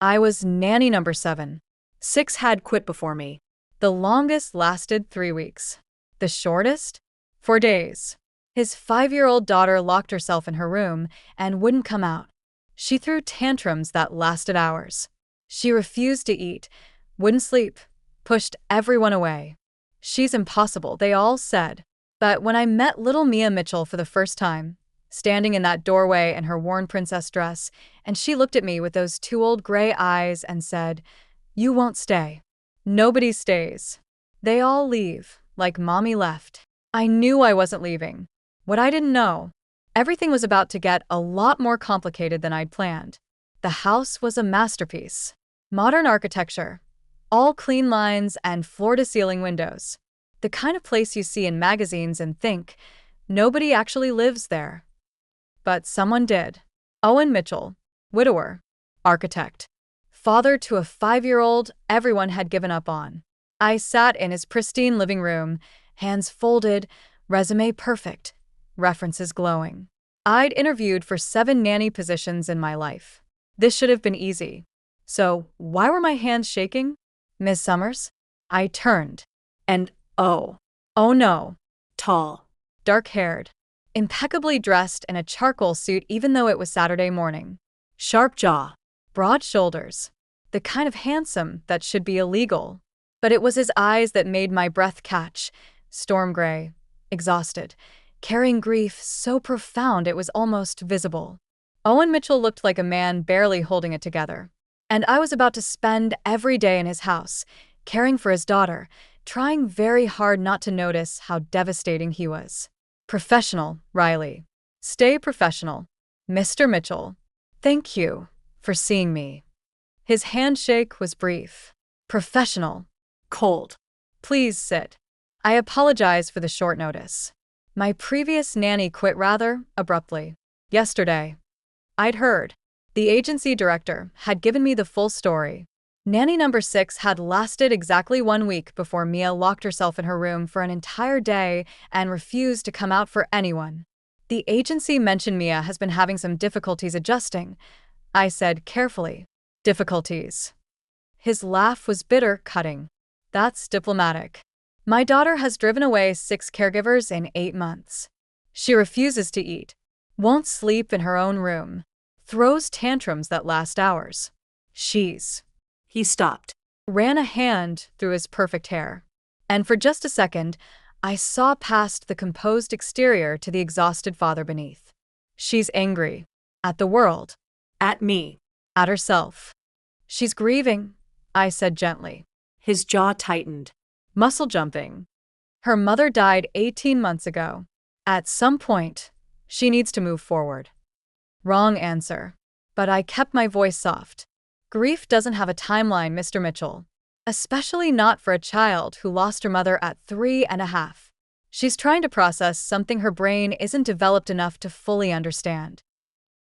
I was nanny number 7. 6 had quit before me. The longest lasted 3 weeks. The shortest? 4 days. His 5-year-old daughter locked herself in her room and wouldn't come out. She threw tantrums that lasted hours. She refused to eat, wouldn't sleep, pushed everyone away. She's impossible, they all said. But when I met little Mia Mitchell for the first time, standing in that doorway in her worn princess dress, and she looked at me with those 2 old gray eyes and said, "You won't stay." Nobody stays. They all leave, like mommy left. I knew I wasn't leaving. What I didn't know, everything was about to get a lot more complicated than I'd planned. The house was a masterpiece. Modern architecture, all clean lines and floor-to-ceiling windows. The kind of place you see in magazines and think, nobody actually lives there. But someone did. Owen Mitchell, widower, architect, father to a 5-year-old everyone had given up on. I sat in his pristine living room, hands folded, resume perfect, references glowing. I'd interviewed for 7 nanny positions in my life. This should have been easy. So why were my hands shaking? Miss Summers? I turned. And oh no. Tall, dark-haired, impeccably dressed in a charcoal suit even though it was Saturday morning. Sharp jaw, broad shoulders, the kind of handsome that should be illegal. But it was his eyes that made my breath catch, storm gray, exhausted, carrying grief so profound it was almost visible. Owen Mitchell looked like a man barely holding it together. And I was about to spend every day in his house, caring for his daughter, trying very hard not to notice how devastating he was. Professional, Riley. Stay professional. Mr. Mitchell. Thank you for seeing me. His handshake was brief. Professional. Cold. Please sit. I apologize for the short notice. My previous nanny quit rather abruptly. Yesterday. I'd heard. The agency director had given me the full story. Nanny number 6 had lasted exactly 1 week before Mia locked herself in her room for an entire day and refused to come out for anyone. The agency mentioned Mia has been having some difficulties adjusting. I said carefully, difficulties. His laugh was bitter, cutting. That's diplomatic. My daughter has driven away 6 caregivers in 8 months. She refuses to eat, won't sleep in her own room, throws tantrums that last hours. He stopped, ran a hand through his perfect hair. And for just a second, I saw past the composed exterior to the exhausted father beneath. She's angry. At the world. At me. At herself. She's grieving, I said gently. His jaw tightened. Muscle jumping. Her mother died 18 months ago. At some point, she needs to move forward. Wrong answer. But I kept my voice soft. Grief doesn't have a timeline, Mr. Mitchell. Especially not for a child who lost her mother at 3.5. She's trying to process something her brain isn't developed enough to fully understand.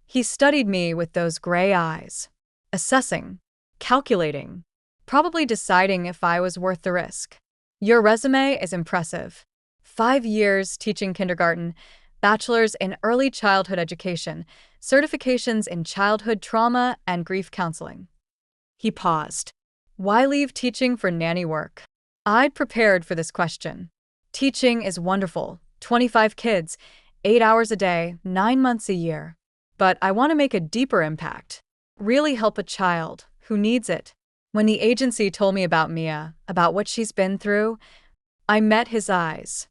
He studied me with those gray eyes. Assessing. Calculating. Probably deciding if I was worth the risk. Your resume is impressive. 5 years teaching kindergarten, bachelor's in early childhood education, certifications in childhood trauma and grief counseling. He paused. Why leave teaching for nanny work? I'd prepared for this question. Teaching is wonderful. 25 kids, 8 hours a day, 9 months a year. But I want to make a deeper impact. Really help a child who needs it. When the agency told me about Mia, about what she's been through, I met his eyes.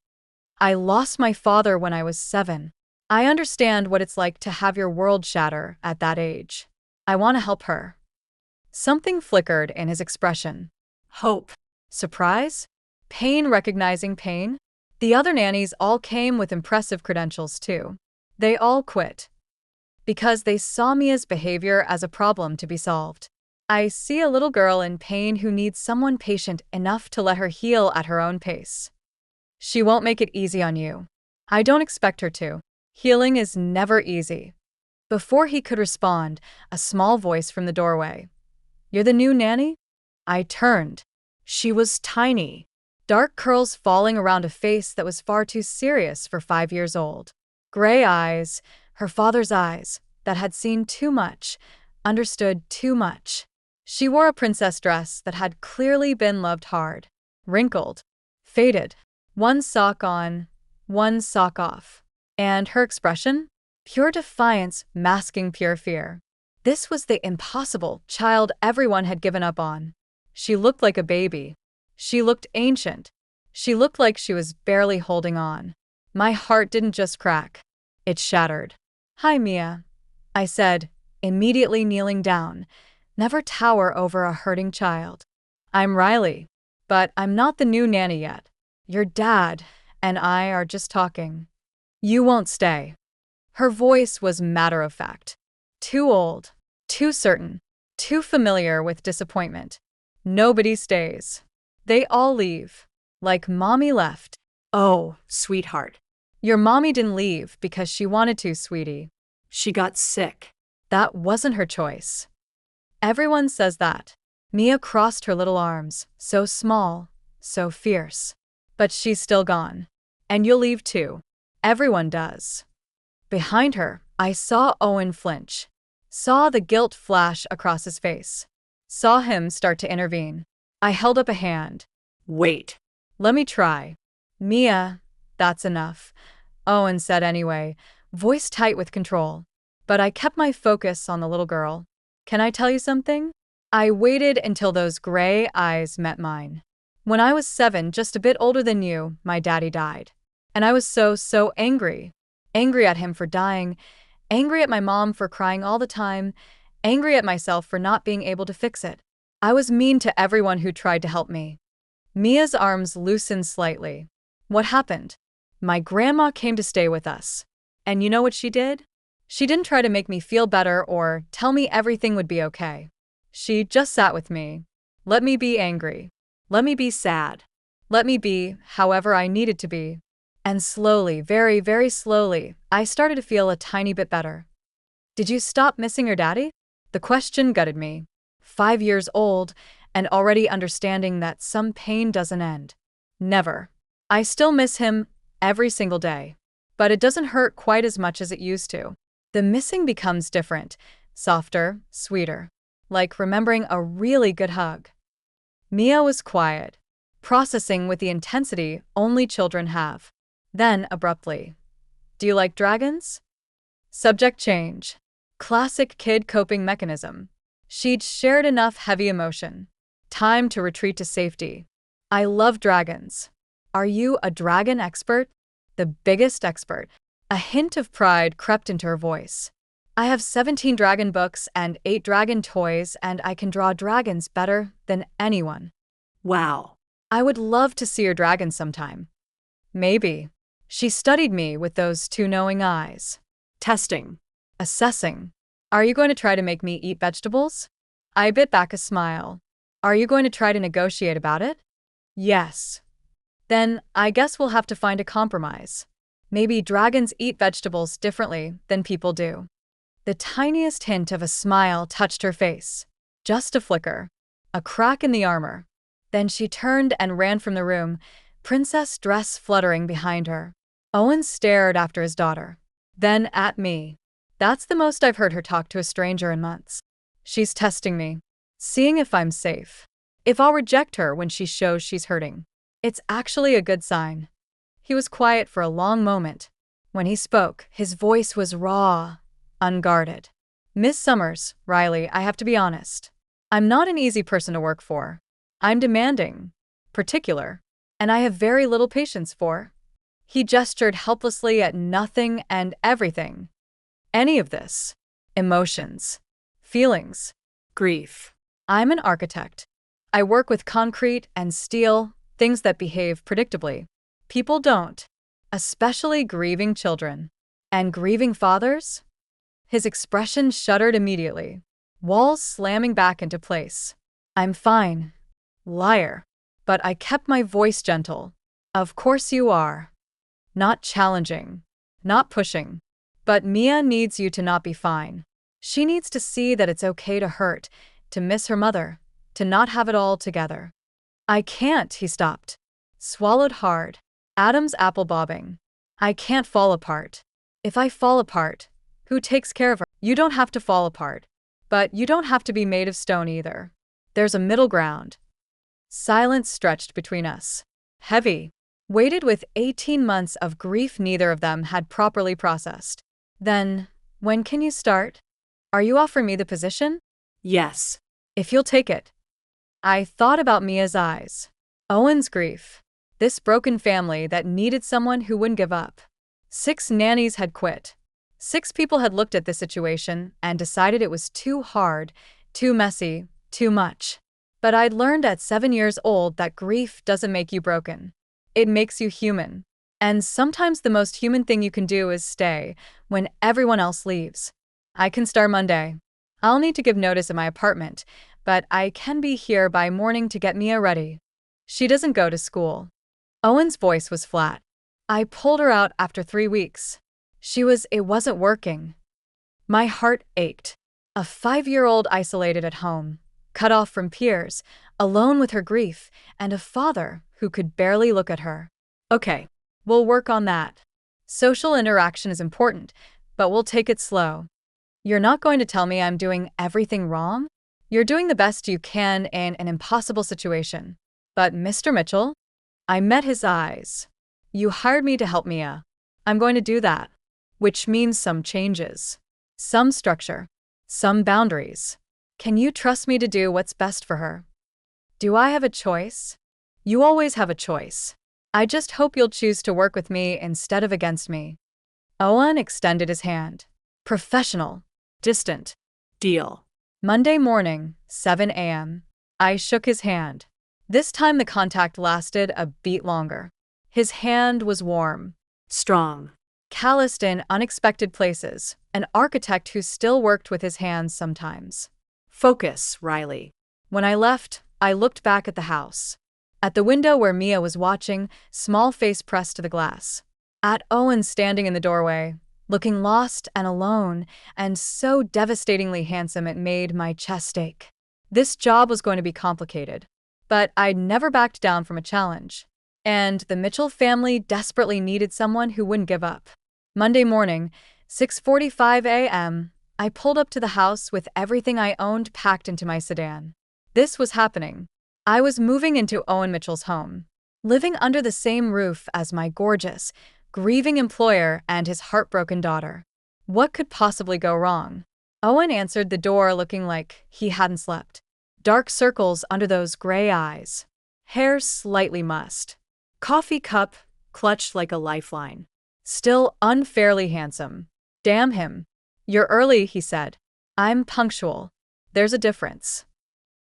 I lost my father when I was 7. I understand what it's like to have your world shatter at that age. I want to help her. Something flickered in his expression. Hope. Surprise? Pain recognizing pain? The other nannies all came with impressive credentials too. They all quit. Because they saw Mia's behavior as a problem to be solved. I see a little girl in pain who needs someone patient enough to let her heal at her own pace. She won't make it easy on you. I don't expect her to. Healing is never easy. Before he could respond, a small voice from the doorway. You're the new nanny? I turned. She was tiny. Dark curls falling around a face that was far too serious for 5 years old. Gray eyes, her father's eyes, that had seen too much, understood too much. She wore a princess dress that had clearly been loved hard, wrinkled, faded, one sock on, one sock off. And her expression? Pure defiance masking pure fear. This was the impossible child everyone had given up on. She looked like a baby. She looked ancient. She looked like she was barely holding on. My heart didn't just crack. It shattered. "Hi, Mia," I said, immediately kneeling down. Never tower over a hurting child. "I'm Riley, but I'm not the new nanny yet. Your dad and I are just talking. You won't stay." Her voice was matter-of-fact. Too old, too certain, too familiar with disappointment. Nobody stays. They all leave. Like mommy left. Oh, sweetheart. Your mommy didn't leave because she wanted to, sweetie. She got sick. That wasn't her choice. Everyone says that. Mia crossed her little arms, so small, so fierce. But she's still gone. And you'll leave too. Everyone does. Behind her, I saw Owen flinch. Saw the guilt flash across his face. Saw him start to intervene. I held up a hand. Wait. "Let me try." "Mia, that's enough," Owen said anyway, voice tight with control. But I kept my focus on the little girl. "Can I tell you something?" I waited until those gray eyes met mine. "When I was 7, just a bit older than you, my daddy died. And I was so angry. Angry at him for dying, angry at my mom for crying all the time, angry at myself for not being able to fix it. I was mean to everyone who tried to help me." Mia's arms loosened slightly. "What happened?" "My grandma came to stay with us. And you know what she did? She didn't try to make me feel better or tell me everything would be okay. She just sat with me. Let me be angry. Let me be sad. Let me be however I needed to be. And slowly, very slowly, I started to feel a tiny bit better." "Did you stop missing your daddy?" The question gutted me. 5 years old, and already understanding that some pain doesn't end. Never. I still miss him every single day. But it doesn't hurt quite as much as it used to. The missing becomes different, softer, sweeter. Like remembering a really good hug. Mia was quiet, processing with the intensity only children have. Then, abruptly, "Do you like dragons?" Subject change. Classic kid coping mechanism. She'd shared enough heavy emotion. Time to retreat to safety. "I love dragons." "Are you a dragon expert?" The biggest expert. A hint of pride crept into her voice. "I have 17 dragon books and 8 dragon toys, and I can draw dragons better than anyone." Wow. "I would love to see your dragon sometime." "Maybe." She studied me with those two knowing eyes. Testing. Assessing. "Are you going to try to make me eat vegetables?" I bit back a smile. "Are you going to try to negotiate about it?" "Yes." "Then I guess we'll have to find a compromise. Maybe dragons eat vegetables differently than people do." The tiniest hint of a smile touched her face. Just a flicker. A crack in the armor. Then she turned and ran from the room, princess dress fluttering behind her. Owen stared after his daughter. Then at me. That's the most I've heard her talk to a stranger in months. She's testing me. Seeing if I'm safe. If I'll reject her when she shows she's hurting. It's actually a good sign. He was quiet for a long moment. When he spoke, his voice was raw, unguarded. "Miss Summers, Riley, I have to be honest. I'm not an easy person to work for. I'm demanding, particular, and I have very little patience for." He gestured helplessly at nothing and everything. Any of this. Emotions. Feelings. Grief. I'm an architect. I work with concrete and steel, things that behave predictably. People don't. Especially grieving children. And grieving fathers? His expression shuddered immediately. Walls slamming back into place. "I'm fine." Liar. But I kept my voice gentle. "Of course you are." Not challenging. Not pushing. "But Mia needs you to not be fine. She needs to see that it's okay to hurt, to miss her mother, to not have it all together." "I can't," he stopped. Swallowed hard. Adam's apple bobbing. "I can't fall apart. If I fall apart, who takes care of her?" "You don't have to fall apart." But you don't have to be made of stone either. There's a middle ground. Silence stretched between us. Heavy. Weighted with 18 months of grief neither of them had properly processed. Then, when can you start? Are you offering me the position? Yes. If you'll take it. I thought about Mia's eyes. Owen's grief. This broken family that needed someone who wouldn't give up. 6 nannies had quit. 6 people had looked at this situation and decided it was too hard, too messy, too much. But I'd learned at 7 years old that grief doesn't make you broken. It makes you human. And sometimes the most human thing you can do is stay when everyone else leaves. I can start Monday. I'll need to give notice at my apartment, but I can be here by morning to get Mia ready. She doesn't go to school. Owen's voice was flat. I pulled her out after 3 weeks. It wasn't working. My heart ached. A 5-year-old isolated at home, cut off from peers, alone with her grief, and a father who could barely look at her. Okay, we'll work on that. Social interaction is important, but we'll take it slow. You're not going to tell me I'm doing everything wrong? You're doing the best you can in an impossible situation. But Mr. Mitchell? I met his eyes. You hired me to help Mia. I'm going to do that. Which means some changes. Some structure. Some boundaries. Can you trust me to do what's best for her? Do I have a choice? You always have a choice. I just hope you'll choose to work with me instead of against me. Owen extended his hand. Professional. Distant. Deal. Monday morning, 7 a.m. I shook his hand. This time the contact lasted a beat longer. His hand was warm. Strong. Calloused in unexpected places, an architect who still worked with his hands sometimes. Focus, Riley. When I left, I looked back at the house. At the window where Mia was watching, small face pressed to the glass. At Owen standing in the doorway, looking lost and alone, and so devastatingly handsome it made my chest ache. This job was going to be complicated, but I'd never backed down from a challenge. And the Mitchell family desperately needed someone who wouldn't give up. Monday morning, 6:45 a.m., I pulled up to the house with everything I owned packed into my sedan. This was happening. I was moving into Owen Mitchell's home, living under the same roof as my gorgeous, grieving employer and his heartbroken daughter. What could possibly go wrong? Owen answered the door looking like he hadn't slept. Dark circles under those gray eyes. Hair slightly mussed. Coffee cup clutched like a lifeline. Still unfairly handsome. Damn him. You're early, he said. I'm punctual. There's a difference.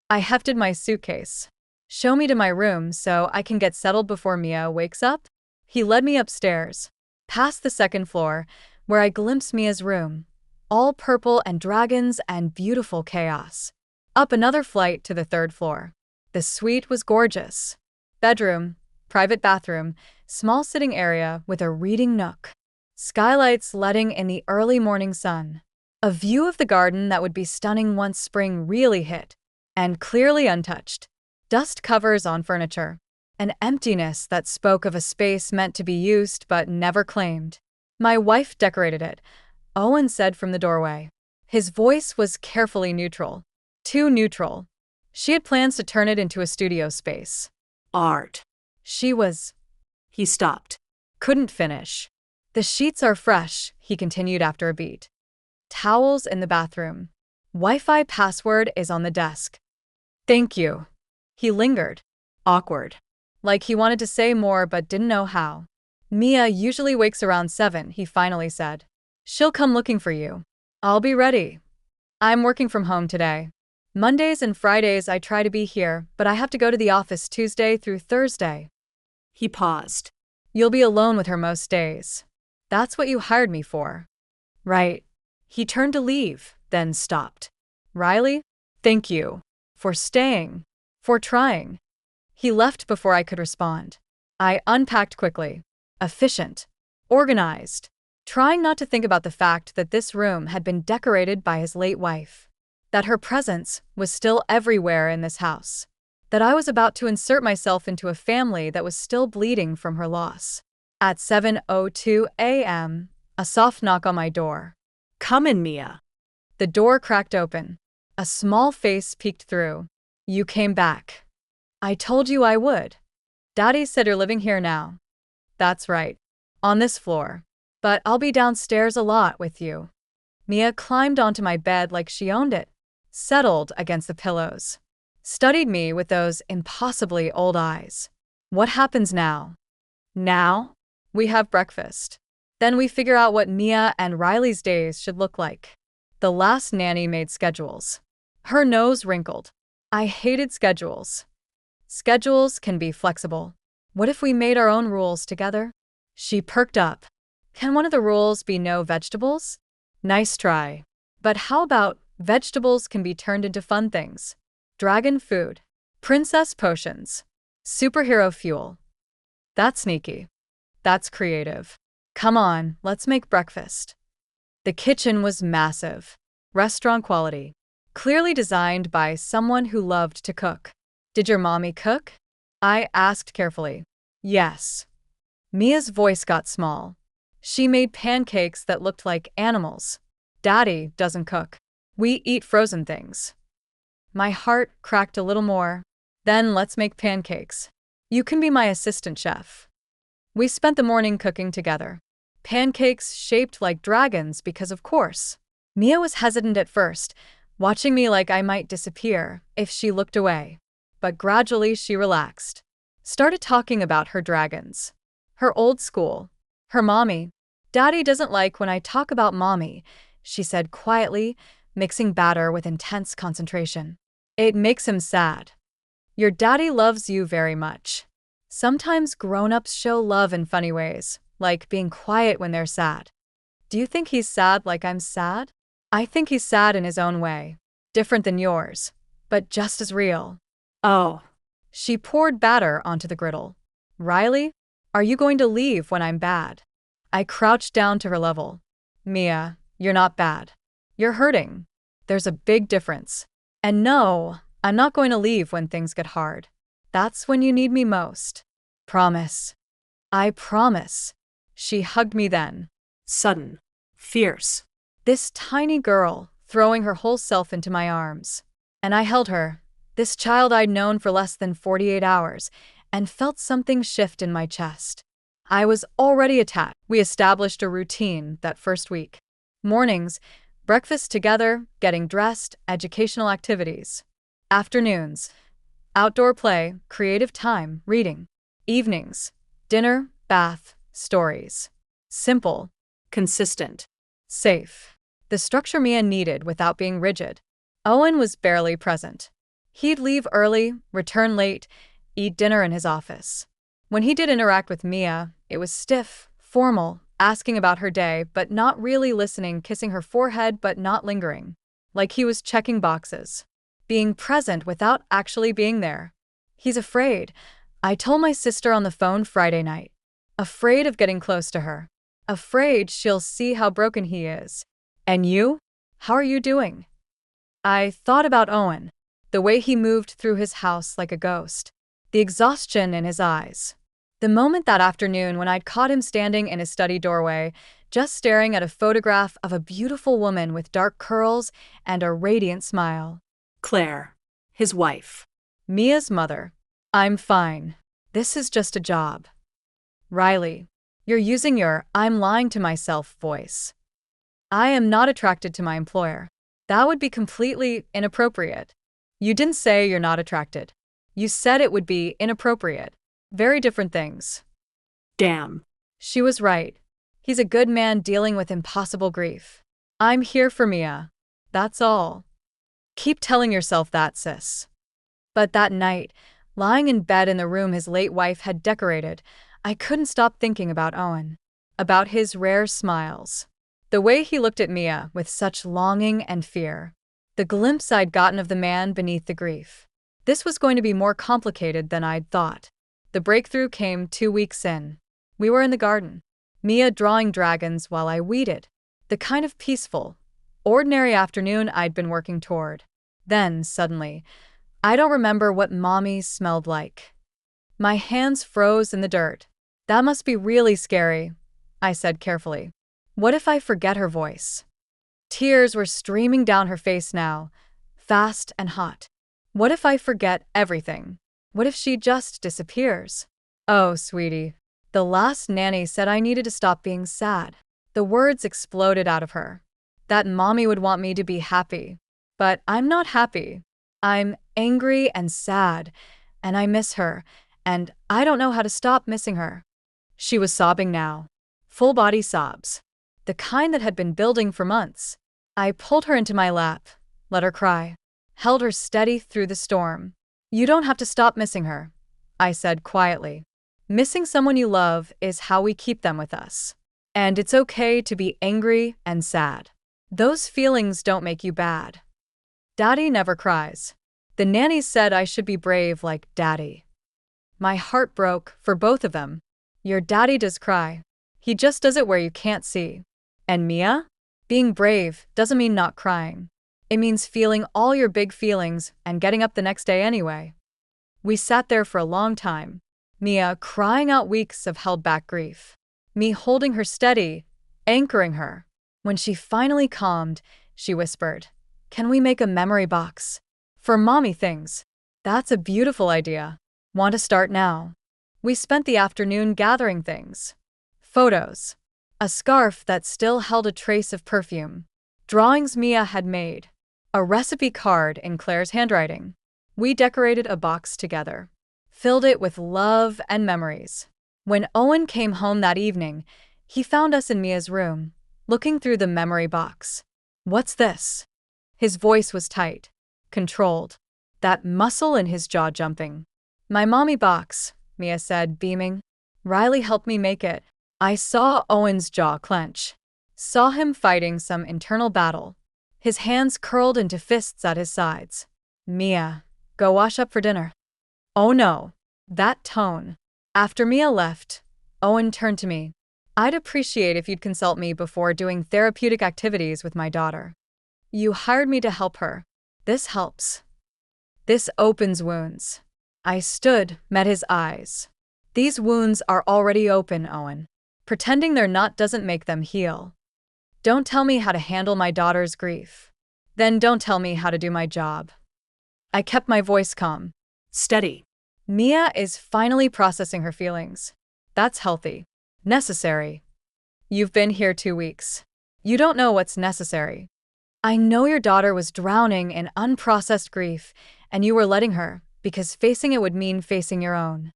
I hefted my suitcase. Show me to my room so I can get settled before Mia wakes up? He led me upstairs, past the second floor, where I glimpsed Mia's room, all purple and dragons and beautiful chaos. Up another flight to the 3rd floor. The suite was gorgeous. Bedroom, private bathroom, small sitting area with a reading nook. Skylights letting in the early morning sun. A view of the garden that would be stunning once spring really hit. And clearly untouched. Dust covers on furniture. An emptiness that spoke of a space meant to be used but never claimed. My wife decorated it, Owen said from the doorway. His voice was carefully neutral. Too neutral. She had plans to turn it into a studio space. Art. He stopped. Couldn't finish. The sheets are fresh, he continued after a beat. Towels in the bathroom. Wi-Fi password is on the desk. Thank you. He lingered. Awkward. Like he wanted to say more but didn't know how. Mia usually wakes around 7, he finally said. She'll come looking for you. I'll be ready. I'm working from home today. Mondays and Fridays I try to be here, but I have to go to the office Tuesday through Thursday. He paused. You'll be alone with her most days. That's what you hired me for. Right. He turned to leave, then stopped. Riley, thank you. For staying. For trying. He left before I could respond. I unpacked quickly. Efficient. Organized. Trying not to think about the fact that this room had been decorated by his late wife. That her presence was still everywhere in this house. That I was about to insert myself into a family that was still bleeding from her loss. At 7:02 a.m., a soft knock on my door. Come in, Mia. The door cracked open. A small face peeked through. You came back. I told you I would. Daddy said you're living here now. That's right. On this floor. But I'll be downstairs a lot with you. Mia climbed onto my bed like she owned it, settled against the pillows, studied me with those impossibly old eyes. What happens now? Now? We have breakfast. Then we figure out what Mia and Riley's days should look like. The last nanny made schedules. Her nose wrinkled. I hated schedules. Schedules can be flexible. What if we made our own rules together? She perked up. Can one of the rules be no vegetables? Nice try. But how about vegetables can be turned into fun things? Dragon food. Princess potions. Superhero fuel. That's sneaky. That's creative. Come on, let's make breakfast. The kitchen was massive. Restaurant quality. Clearly designed by someone who loved to cook. Did your mommy cook? I asked carefully. Yes. Mia's voice got small. She made pancakes that looked like animals. Daddy doesn't cook. We eat frozen things. My heart cracked a little more. Then let's make pancakes. You can be my assistant chef. We spent the morning cooking together. Pancakes shaped like dragons because of course. Mia was hesitant at first, watching me like I might disappear if she looked away. But gradually she relaxed. Started talking about her dragons. Her old school. Her mommy. Daddy doesn't like when I talk about mommy, she said quietly, mixing batter with intense concentration. It makes him sad. Your daddy loves you very much. Sometimes grown-ups show love in funny ways, like being quiet when they're sad. Do you think he's sad like I'm sad? I think he's sad in his own way. Different than yours, but just as real. Oh. She poured batter onto the griddle. Riley, are you going to leave when I'm bad? I crouched down to her level. Mia, you're not bad. You're hurting. There's a big difference. And no, I'm not going to leave when things get hard. That's when you need me most. Promise. I promise. She hugged me then. Sudden. Fierce. This tiny girl, throwing her whole self into my arms. And I held her, this child I'd known for less than 48 hours, and felt something shift in my chest. I was already attached. We established a routine that first week. Mornings, breakfast together, getting dressed, educational activities. Afternoons, outdoor play, creative time, reading. Evenings, dinner, bath, stories. Simple. Consistent. Safe. The structure Mia needed without being rigid. Owen was barely present. He'd leave early, return late, eat dinner in his office. When he did interact with Mia, it was stiff, formal, asking about her day but not really listening, kissing her forehead but not lingering. Like he was checking boxes. Being present without actually being there. He's afraid. I told my sister on the phone Friday night. Afraid of getting close to her. Afraid she'll see how broken he is. And you? How are you doing? I thought about Owen. The way he moved through his house like a ghost. The exhaustion in his eyes. The moment that afternoon when I'd caught him standing in his study doorway, just staring at a photograph of a beautiful woman with dark curls and a radiant smile. Claire. His wife. Mia's mother. I'm fine. This is just a job. Riley. You're using your "I'm lying to myself" voice. I am not attracted to my employer. That would be completely inappropriate. You didn't say you're not attracted. You said it would be inappropriate. Very different things. Damn. She was right. He's a good man dealing with impossible grief. I'm here for Mia. That's all. Keep telling yourself that, sis. But that night, lying in bed in the room his late wife had decorated, I couldn't stop thinking about Owen. About his rare smiles. The way he looked at Mia with such longing and fear. The glimpse I'd gotten of the man beneath the grief. This was going to be more complicated than I'd thought. The breakthrough came 2 weeks in. We were in the garden. Mia drawing dragons while I weeded. The kind of peaceful, ordinary afternoon I'd been working toward. Then, suddenly, I don't remember what mommy smelled like. My hands froze in the dirt. That must be really scary, I said carefully. What if I forget her voice? Tears were streaming down her face now, fast and hot. What if I forget everything? What if she just disappears? Oh, sweetie. The last nanny said I needed to stop being sad. The words exploded out of her. That mommy would want me to be happy. But I'm not happy. I'm angry and sad, and I miss her, and I don't know how to stop missing her. She was sobbing now. Full body sobs. The kind that had been building for months. I pulled her into my lap, let her cry, held her steady through the storm. You don't have to stop missing her, I said quietly. Missing someone you love is how we keep them with us. And it's okay to be angry and sad. Those feelings don't make you bad. Daddy never cries. The nannies said I should be brave like Daddy. My heart broke for both of them. Your daddy does cry. He just does it where you can't see. And Mia? Being brave doesn't mean not crying. It means feeling all your big feelings and getting up the next day anyway. We sat there for a long time. Mia crying out weeks of held-back grief. Me holding her steady, anchoring her. When she finally calmed, she whispered, "Can we make a memory box? For mommy things." That's a beautiful idea. Want to start now? We spent the afternoon gathering things. Photos. A scarf that still held a trace of perfume. Drawings Mia had made. A recipe card in Claire's handwriting. We decorated a box together. Filled it with love and memories. When Owen came home that evening, he found us in Mia's room, looking through the memory box. What's this? His voice was tight, controlled. That muscle in his jaw jumping. My mommy box, Mia said, beaming. Riley helped me make it. I saw Owen's jaw clench. Saw him fighting some internal battle. His hands curled into fists at his sides. Mia, go wash up for dinner. Oh no. That tone. After Mia left, Owen turned to me. I'd appreciate if you'd consult me before doing therapeutic activities with my daughter. You hired me to help her. This helps. This opens wounds. I stood, met his eyes. These wounds are already open, Owen. Pretending they're not doesn't make them heal. Don't tell me how to handle my daughter's grief. Then don't tell me how to do my job. I kept my voice calm. Steady. Mia is finally processing her feelings. That's healthy. Necessary. You've been here 2 weeks. You don't know what's necessary. I know your daughter was drowning in unprocessed grief, and you were letting her, because facing it would mean facing your own.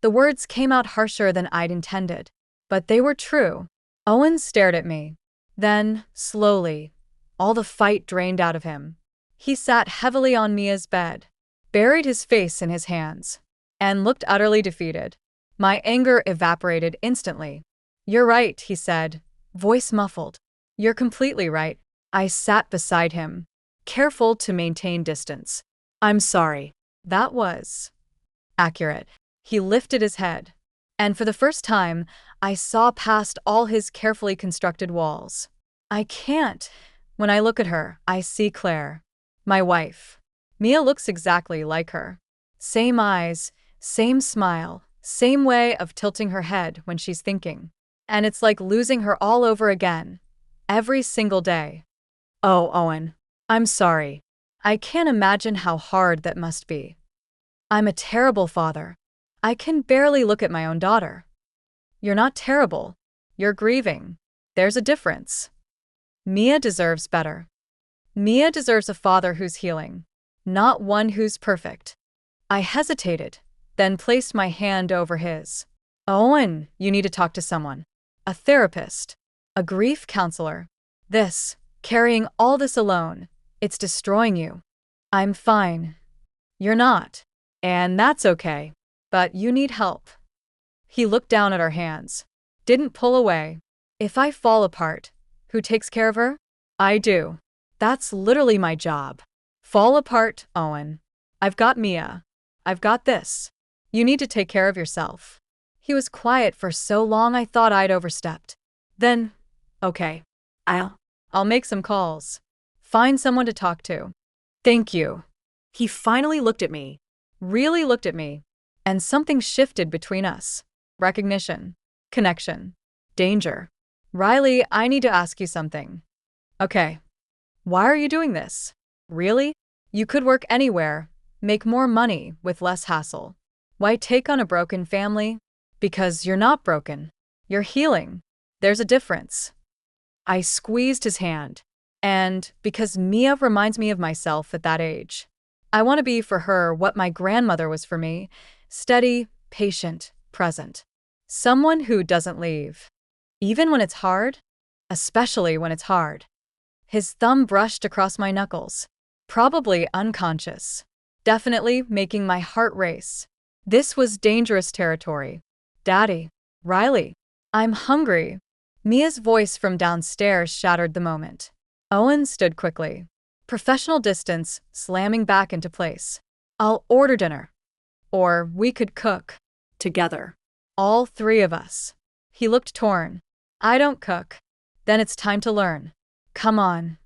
The words came out harsher than I'd intended, but they were true. Owen stared at me. Then, slowly, all the fight drained out of him. He sat heavily on Mia's bed, buried his face in his hands, and looked utterly defeated. My anger evaporated instantly. You're right, he said, voice muffled. You're completely right. I sat beside him, careful to maintain distance. I'm sorry. That was accurate. He lifted his head, and for the first time, I saw past all his carefully constructed walls. I can't. When I look at her, I see Claire, my wife. Mia looks exactly like her. Same eyes, same smile, same way of tilting her head when she's thinking. And it's like losing her all over again, every single day. Oh, Owen, I'm sorry. I can't imagine how hard that must be. I'm a terrible father. I can barely look at my own daughter. You're not terrible. You're grieving. There's a difference. Mia deserves better. Mia deserves a father who's healing, not one who's perfect. I hesitated, then placed my hand over his. Owen, you need to talk to someone. A therapist. A grief counselor. Carrying all this alone, it's destroying you. I'm fine. You're not. And that's okay. But you need help. He looked down at our hands. Didn't pull away. If I fall apart, who takes care of her? I do. That's literally my job. Fall apart, Owen. I've got Mia. I've got this. You need to take care of yourself. He was quiet for so long I thought I'd overstepped. Then, okay. I'll make some calls. Find someone to talk to. Thank you. He finally looked at me. Really looked at me. And something shifted between us. Recognition. Connection. Danger. Riley, I need to ask you something. Okay. Why are you doing this? Really? You could work anywhere, make more money with less hassle. Why take on a broken family? Because you're not broken. You're healing. There's a difference. I squeezed his hand. And because Mia reminds me of myself at that age. I want to be for her what my grandmother was for me: steady, patient, present. Someone who doesn't leave. Even when it's hard? Especially when it's hard. His thumb brushed across my knuckles. Probably unconscious. Definitely making my heart race. This was dangerous territory. Daddy. Riley. I'm hungry. Mia's voice from downstairs shattered the moment. Owen stood quickly. Professional distance slamming back into place. I'll order dinner. Or we could cook. Together. All three of us. He looked torn. I don't cook. Then it's time to learn. Come on.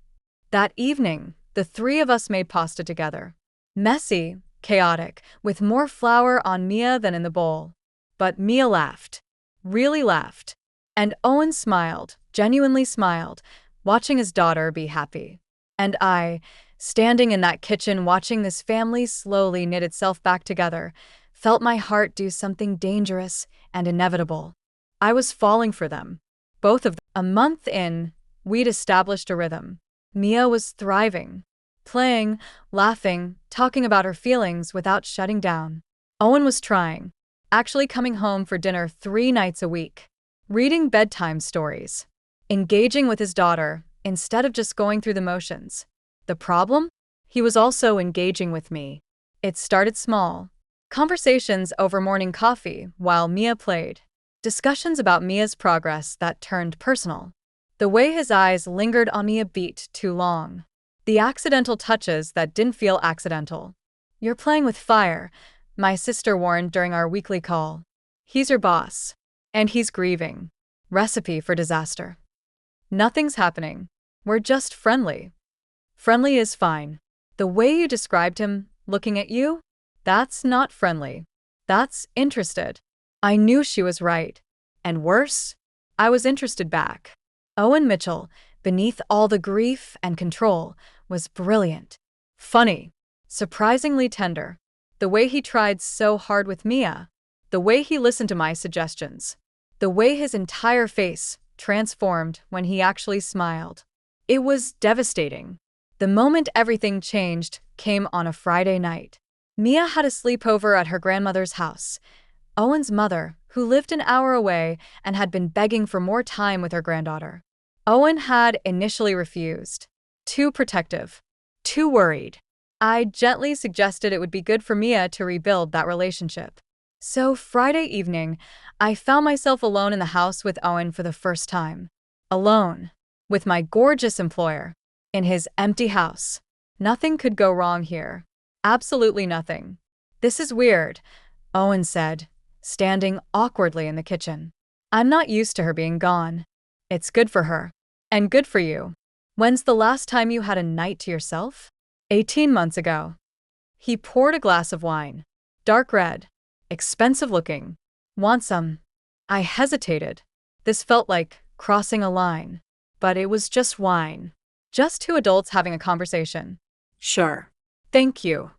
That evening, the three of us made pasta together. Messy, chaotic, with more flour on Mia than in the bowl. But Mia laughed. Really laughed. And Owen smiled, genuinely smiled, watching his daughter be happy. And I, standing in that kitchen watching this family slowly knit itself back together, felt my heart do something dangerous and inevitable. I was falling for them. Both of them. A month in, we'd established a rhythm. Mia was thriving. Playing, laughing, talking about her feelings without shutting down. Owen was trying. Actually coming home for dinner 3 nights a week. Reading bedtime stories. Engaging with his daughter, instead of just going through the motions. The problem? He was also engaging with me. It started small. Conversations over morning coffee while Mia played. Discussions about Mia's progress that turned personal. The way his eyes lingered on me a beat too long. The accidental touches that didn't feel accidental. You're playing with fire, my sister warned during our weekly call. He's your boss. And he's grieving. Recipe for disaster. Nothing's happening. We're just friendly. Friendly is fine. The way you described him, looking at you? That's not friendly. That's interested. I knew she was right. And worse, I was interested back. Owen Mitchell, beneath all the grief and control, was brilliant. Funny. Surprisingly tender. The way he tried so hard with Mia. The way he listened to my suggestions. The way his entire face transformed when he actually smiled. It was devastating. The moment everything changed came on a Friday night. Mia had a sleepover at her grandmother's house. Owen's mother, who lived an hour away and had been begging for more time with her granddaughter. Owen had initially refused. Too protective. Too worried. I gently suggested it would be good for Mia to rebuild that relationship. So Friday evening, I found myself alone in the house with Owen for the first time. Alone. With my gorgeous employer. In his empty house. Nothing could go wrong here. Absolutely nothing. This is weird, Owen said, standing awkwardly in the kitchen. I'm not used to her being gone. It's good for her. And good for you. When's the last time you had a night to yourself? 18 months ago. He poured a glass of wine. Dark red. Expensive looking. Want some? I hesitated. This felt like crossing a line. But it was just wine. Just two adults having a conversation. Sure. Thank you.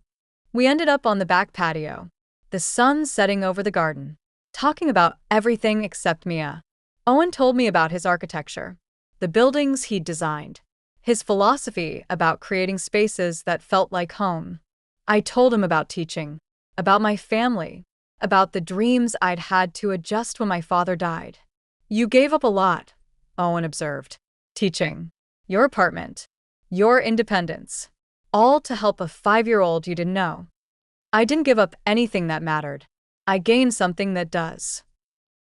We ended up on the back patio. The sun setting over the garden. Talking about everything except Mia. Owen told me about his architecture. The buildings he'd designed. His philosophy about creating spaces that felt like home. I told him about teaching. About my family. About the dreams I'd had to adjust when my father died. You gave up a lot, Owen observed. Teaching. Your apartment. Your independence. All to help a 5-year-old you didn't know. I didn't give up anything that mattered. I gained something that does.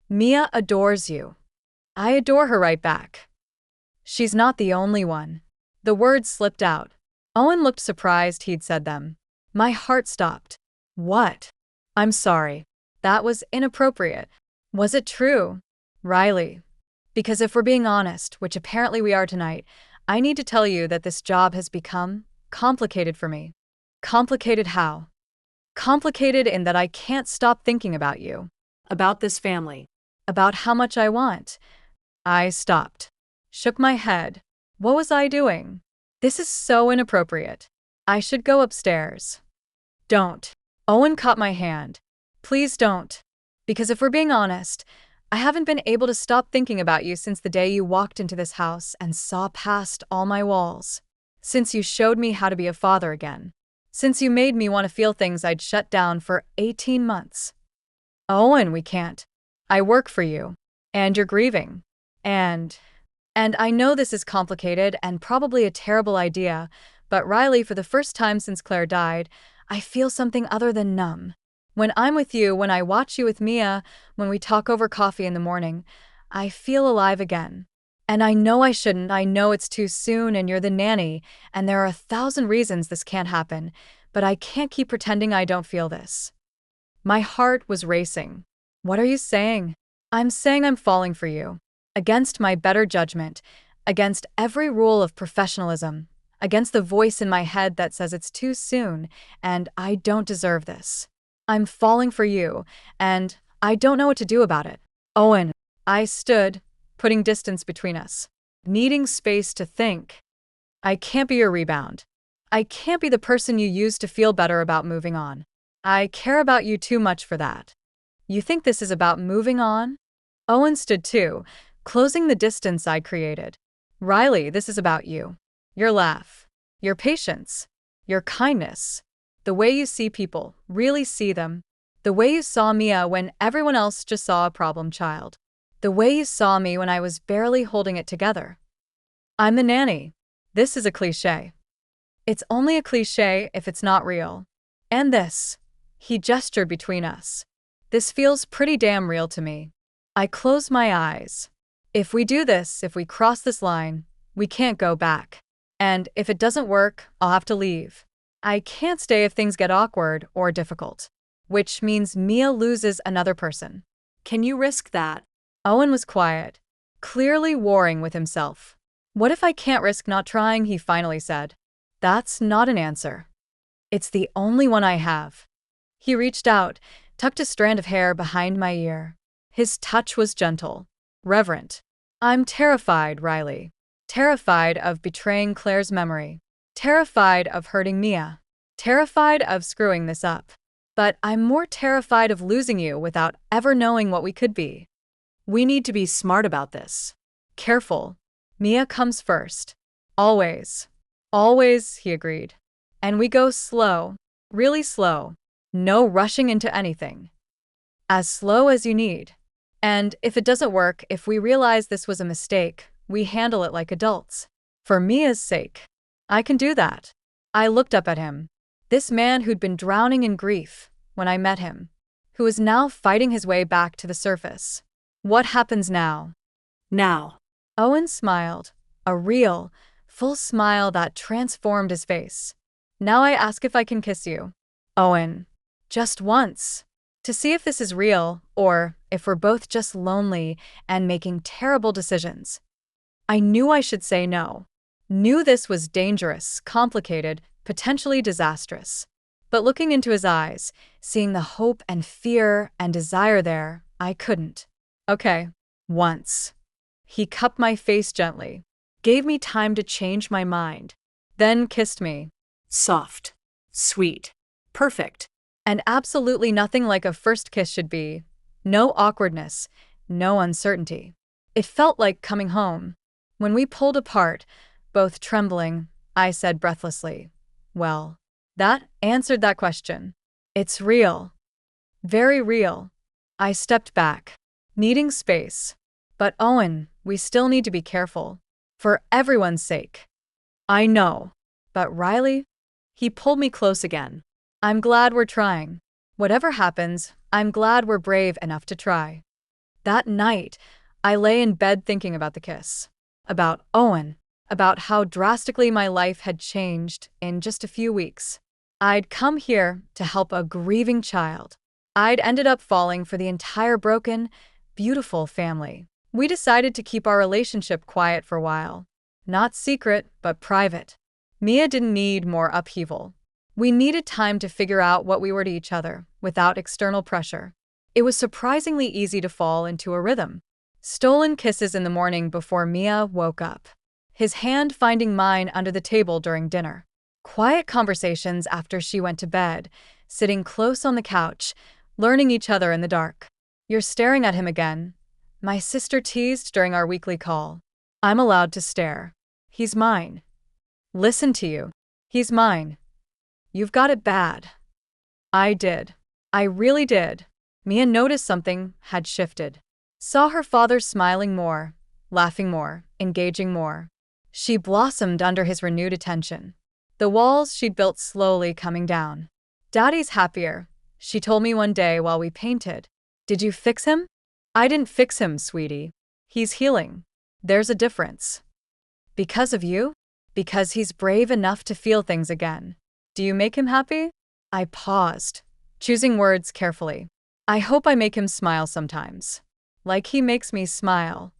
Mia adores you. I adore her right back. She's not the only one. The words slipped out. Owen looked surprised he'd said them. My heart stopped. What? I'm sorry. That was inappropriate. Was it true? Riley. Because if we're being honest, which apparently we are tonight, I need to tell you that this job has become complicated for me. Complicated how? Complicated in that I can't stop thinking about you. About this family. About how much I want. I stopped. Shook my head. What was I doing? This is so inappropriate. I should go upstairs. Don't. Owen caught my hand. Please don't. Because if we're being honest, I haven't been able to stop thinking about you since the day you walked into this house and saw past all my walls. Since you showed me how to be a father again. Since you made me want to feel things I'd shut down for 18 months. Owen, we can't. I work for you. And you're grieving. And I know this is complicated and probably a terrible idea, but Riley, for the first time since Claire died, I feel something other than numb. When I'm with you, when I watch you with Mia, when we talk over coffee in the morning, I feel alive again. And I know I shouldn't, I know it's too soon and you're the nanny, and there are 1,000 reasons this can't happen, but I can't keep pretending I don't feel this. My heart was racing. What are you saying? I'm saying I'm falling for you. Against my better judgment, against every rule of professionalism, against the voice in my head that says it's too soon and I don't deserve this. I'm falling for you, and I don't know what to do about it. Owen, I stood, putting distance between us, needing space to think. I can't be your rebound. I can't be the person you used to feel better about moving on. I care about you too much for that. You think this is about moving on? Owen stood too, closing the distance I'd created. Riley, this is about you. Your laugh, your patience, your kindness, the way you see people, really see them, the way you saw Mia when everyone else just saw a problem child, the way you saw me when I was barely holding it together. I'm the nanny. This is a cliché. It's only a cliché if it's not real. And this, he gestured between us. This feels pretty damn real to me. I close my eyes. If we do this, if we cross this line, we can't go back. And if it doesn't work, I'll have to leave. I can't stay if things get awkward or difficult. Which means Mia loses another person. Can you risk that? Owen was quiet, clearly warring with himself. What if I can't risk not trying, he finally said. That's not an answer. It's the only one I have. He reached out, tucked a strand of hair behind my ear. His touch was gentle, reverent. I'm terrified, Riley. Terrified of betraying Claire's memory. Terrified of hurting Mia. Terrified of screwing this up. But I'm more terrified of losing you without ever knowing what we could be. We need to be smart about this. Careful. Mia comes first. Always. Always, he agreed. And we go slow. Really slow. No rushing into anything. As slow as you need. And if it doesn't work, if we realize this was a mistake, we handle it like adults. For Mia's sake. I can do that. I looked up at him. This man who'd been drowning in grief when I met him, who is now fighting his way back to the surface. What happens now? Now. Owen smiled, a real, full smile that transformed his face. Now I ask if I can kiss you. Owen. Just once. To see if this is real, or if we're both just lonely and making terrible decisions. I knew I should say no. Knew this was dangerous, complicated, potentially disastrous. But looking into his eyes, seeing the hope and fear and desire there, I couldn't. Okay, once. He cupped my face gently, gave me time to change my mind, then kissed me. Soft. Sweet. Perfect. And absolutely nothing like a first kiss should be. No awkwardness, no uncertainty. It felt like coming home. When we pulled apart, both trembling, I said breathlessly, well, that answered that question. It's real. Very real. I stepped back, needing space. But Owen, we still need to be careful. For everyone's sake. I know. But Riley? He pulled me close again. I'm glad we're trying. Whatever happens, I'm glad we're brave enough to try. That night, I lay in bed thinking about the kiss. About Owen. About how drastically my life had changed in just a few weeks. I'd come here to help a grieving child. I'd ended up falling for the entire broken, beautiful family. We decided to keep our relationship quiet for a while. Not secret, but private. Mia didn't need more upheaval. We needed time to figure out what we were to each other, without external pressure. It was surprisingly easy to fall into a rhythm. Stolen kisses in the morning before Mia woke up. His hand finding mine under the table during dinner. Quiet conversations after she went to bed, sitting close on the couch, learning each other in the dark. You're staring at him again, my sister teased during our weekly call. I'm allowed to stare. He's mine. Listen to you. He's mine. You've got it bad. I did. I really did. Mia noticed something had shifted. Saw her father smiling more, laughing more, engaging more. She blossomed under his renewed attention. The walls she'd built slowly coming down. Daddy's happier, she told me one day while we painted. Did you fix him? I didn't fix him, sweetie. He's healing. There's a difference. Because of you? Because he's brave enough to feel things again. Do you make him happy? I paused, choosing words carefully. I hope I make him smile sometimes. Like he makes me smile.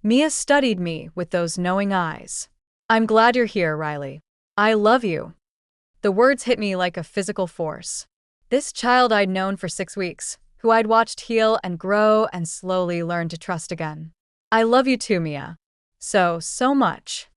Mia studied me with those knowing eyes. I'm glad you're here, Riley. I love you. The words hit me like a physical force. This child I'd known for 6 weeks, who I'd watched heal and grow and slowly learn to trust again. I love you too, Mia. So much.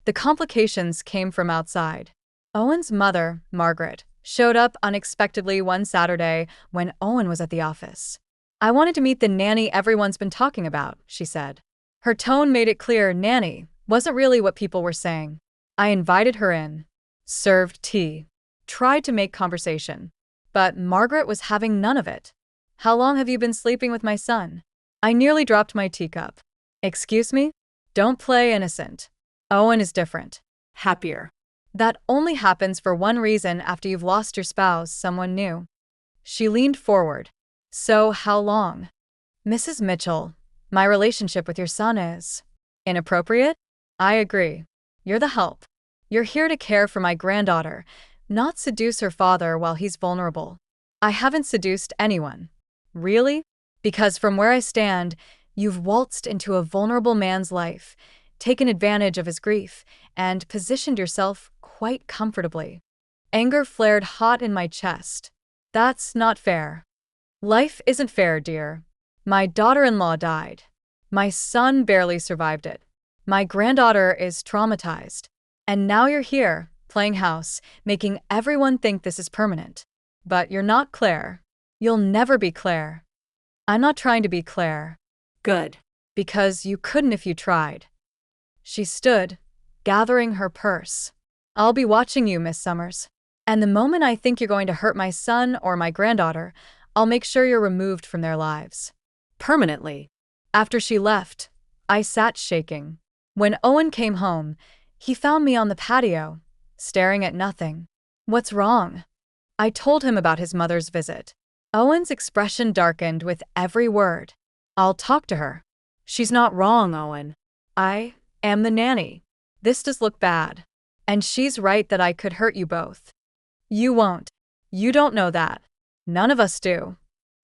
The complications came from outside. Owen's mother, Margaret, showed up unexpectedly one Saturday when Owen was at the office. I wanted to meet the nanny everyone's been talking about, she said. Her tone made it clear nanny wasn't really what people were saying. I invited her in, served tea, tried to make conversation. But Margaret was having none of it. How long have you been sleeping with my son? I nearly dropped my teacup. Excuse me? Don't play innocent. Owen is different. Happier. That only happens for one reason after you've lost your spouse, someone new. She leaned forward. So how long? Mrs. Mitchell, my relationship with your son is inappropriate? I agree. You're the help. You're here to care for my granddaughter, not seduce her father while he's vulnerable. I haven't seduced anyone. Really? Because from where I stand, you've waltzed into a vulnerable man's life, taken advantage of his grief, and positioned yourself quite comfortably. Anger flared hot in my chest. That's not fair. Life isn't fair, dear. My daughter-in-law died. My son barely survived it. My granddaughter is traumatized. And now you're here, playing house, making everyone think this is permanent. But you're not Claire. You'll never be Claire. I'm not trying to be Claire. Good. Because you couldn't if you tried. She stood, gathering her purse. I'll be watching you, Miss Summers. And the moment I think you're going to hurt my son or my granddaughter, I'll make sure you're removed from their lives. Permanently. After she left, I sat shaking. When Owen came home, he found me on the patio, staring at nothing. What's wrong? I told him about his mother's visit. Owen's expression darkened with every word. I'll talk to her. She's not wrong, Owen. I am the nanny. This does look bad. And she's right that I could hurt you both. You won't. You don't know that. None of us do.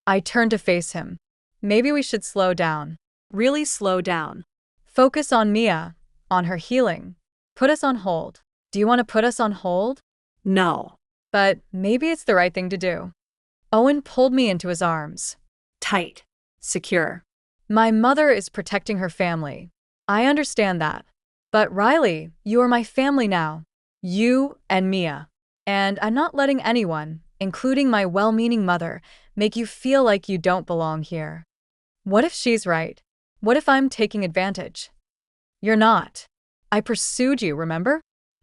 I turned to face him. Maybe we should slow down. Really slow down. Focus on Mia, on her healing. Put us on hold. Do you want to put us on hold? No. But maybe it's the right thing to do. Owen pulled me into his arms. Tight. Secure. My mother is protecting her family. I understand that. But Riley, you are my family now. You and Mia. And I'm not letting anyone, including my well-meaning mother, make you feel like you don't belong here. What if she's right? What if I'm taking advantage? You're not. I pursued you, remember?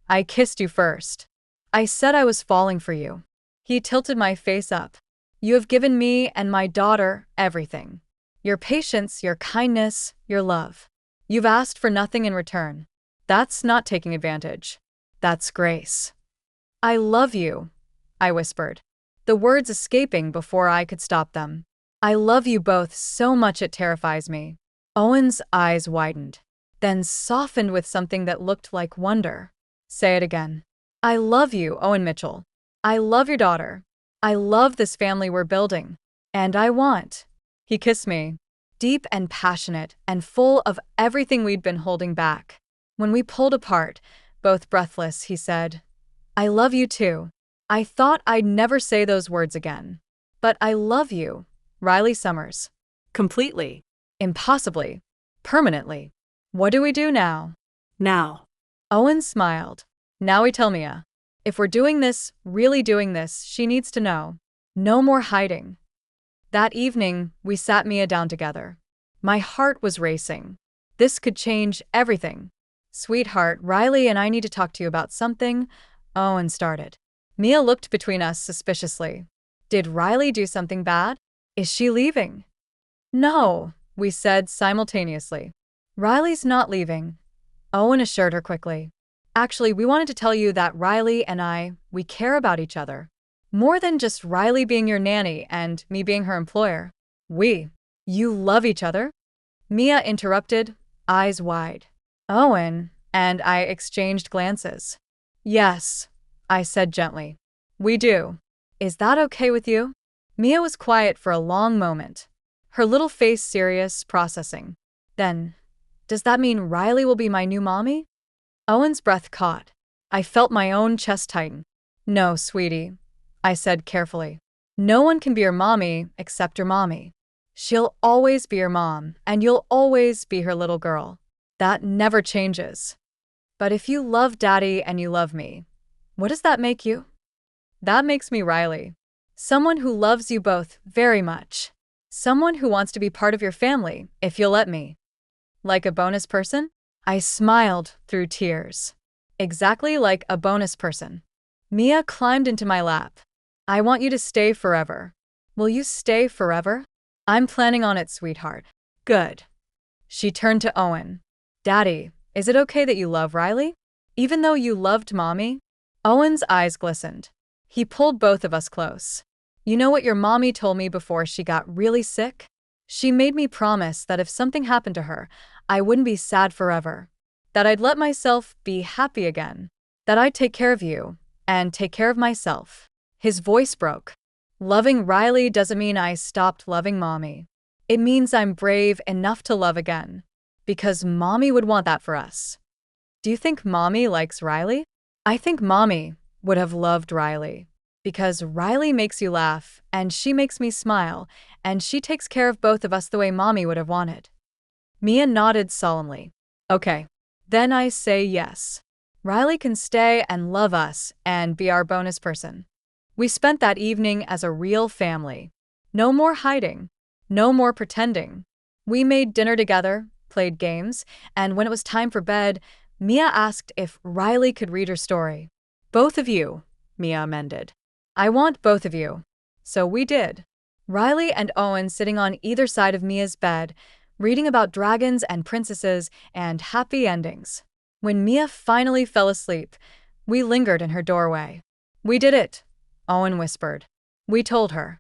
I kissed you first. I said I was falling for you. He tilted my face up. You have given me and my daughter everything. Your patience, your kindness, your love. You've asked for nothing in return. That's not taking advantage. That's grace. I love you, I whispered, the words escaping before I could stop them. I love you both so much it terrifies me. Owen's eyes widened, then softened with something that looked like wonder. Say it again. I love you, Owen Mitchell. I love your daughter. I love this family we're building. And I want. He kissed me, deep and passionate and full of everything we'd been holding back. When we pulled apart, both breathless, he said, I love you too. I thought I'd never say those words again. But I love you, Riley Summers. Completely. Impossibly. Permanently. What do we do now? Now. Owen smiled. Now we tell Mia. If we're doing this, really doing this, she needs to know. No more hiding. That evening, we sat Mia down together. My heart was racing. This could change everything. Sweetheart, Riley and I need to talk to you about something. Owen started. Mia looked between us suspiciously. Did Riley do something bad? Is she leaving? No, we said simultaneously. Riley's not leaving, Owen assured her quickly. Actually, we wanted to tell you that Riley and we care about each other. More than just Riley being your nanny and me being her employer. You love each other? Mia interrupted, eyes wide. Owen and I exchanged glances. Yes, I said gently. We do. Is that okay with you? Mia was quiet for a long moment, her little face serious, processing. Then, does that mean Riley will be my new mommy? Owen's breath caught. I felt my own chest tighten. No, sweetie, I said carefully. No one can be your mommy except your mommy. She'll always be your mom, and you'll always be her little girl. That never changes. But if you love Daddy and you love me, what does that make you? That makes me Riley. Someone who loves you both very much. Someone who wants to be part of your family, if you'll let me. Like a bonus person? I smiled through tears. Exactly like a bonus person. Mia climbed into my lap. I want you to stay forever. Will you stay forever? I'm planning on it, sweetheart. Good. She turned to Owen. Daddy, is it okay that you love Riley? Even though you loved Mommy? Owen's eyes glistened. He pulled both of us close. You know what your mommy told me before she got really sick? She made me promise that if something happened to her, I wouldn't be sad forever. That I'd let myself be happy again. That I'd take care of you and take care of myself. His voice broke. Loving Riley doesn't mean I stopped loving Mommy. It means I'm brave enough to love again. Because Mommy would want that for us. Do you think Mommy likes Riley? I think Mommy would have loved Riley. Because Riley makes you laugh, and she makes me smile, and she takes care of both of us the way Mommy would have wanted. Mia nodded solemnly. Okay. Then I say yes. Riley can stay and love us and be our bonus person. We spent that evening as a real family. No more hiding. No more pretending. We made dinner together, played games, and when it was time for bed, Mia asked if Riley could read her story. Both of you, Mia amended. I want both of you. So we did. Riley and Owen sitting on either side of Mia's bed, reading about dragons and princesses and happy endings. When Mia finally fell asleep, we lingered in her doorway. We did it, Owen whispered. We told her.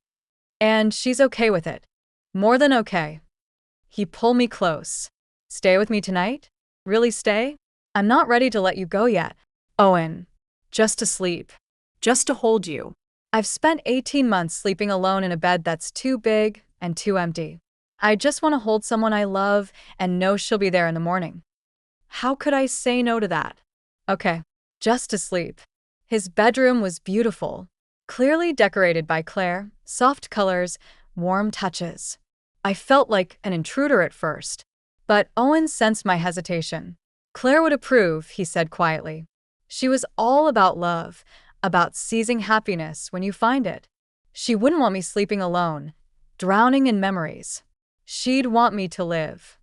And she's okay with it. More than okay. He pulled me close. Stay with me tonight? Really stay? I'm not ready to let you go yet. Owen. Just to sleep. Just to hold you. I've spent 18 months sleeping alone in a bed that's too big and too empty. I just want to hold someone I love and know she'll be there in the morning. How could I say no to that? Okay, just to sleep. His bedroom was beautiful, clearly decorated by Claire, soft colors, warm touches. I felt like an intruder at first, but Owen sensed my hesitation. Claire would approve, he said quietly. She was all about love, about seizing happiness when you find it. She wouldn't want me sleeping alone, drowning in memories. She'd want me to live.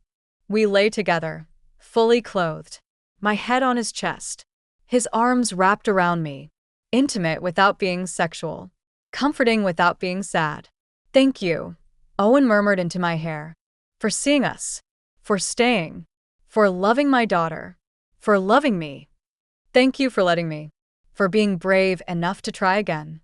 We lay together, fully clothed, my head on his chest, his arms wrapped around me, intimate without being sexual, comforting without being sad. Thank you, Owen murmured into my hair, for seeing us, for staying, for loving my daughter, for loving me. Thank you for letting me, for being brave enough to try again.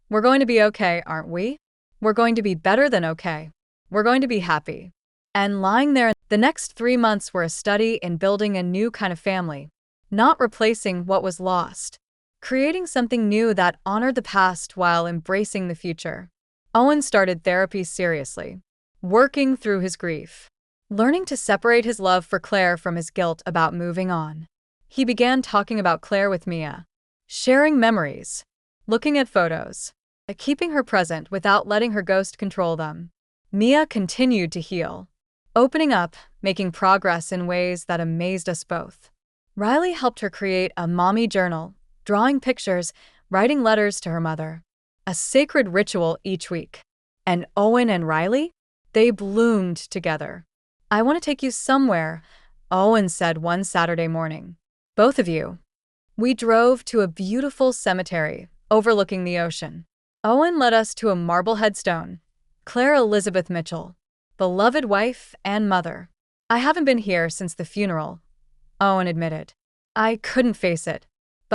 We're going to be okay, aren't we? We're going to be better than okay. We're going to be happy. And lying there, the next 3 months were a study in building a new kind of family, not replacing what was lost, creating something new that honored the past while embracing the future. Owen started therapy seriously, working through his grief, learning to separate his love for Claire from his guilt about moving on. He began talking about Claire with Mia, sharing memories, looking at photos, keeping her present without letting her ghost control them. Mia continued to heal, opening up, making progress in ways that amazed us both. Riley helped her create a mommy journal, drawing pictures, writing letters to her mother. A sacred ritual each week. And Owen and Riley? They bloomed together. "I want to take you somewhere," Owen said one Saturday morning. "Both of you." We drove to a beautiful cemetery overlooking the ocean. Owen led us to a marble headstone. Claire Elizabeth Mitchell, beloved wife and mother. "I haven't been here since the funeral," Owen admitted. "I couldn't face it.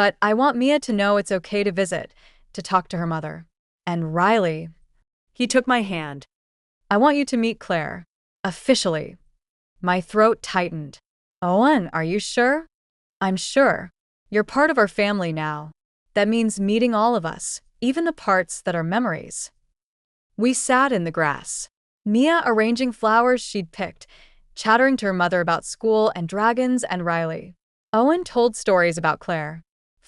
But I want Mia to know it's okay to visit, to talk to her mother. And Riley, He took my hand. I want you to meet Claire. Officially." My throat tightened. "Owen, are you sure?" "I'm sure. You're part of our family now. That means meeting all of us, even the parts that are memories." We sat in the grass. Mia arranging flowers she'd picked, chattering to her mother about school and dragons and Riley. Owen told stories about Claire.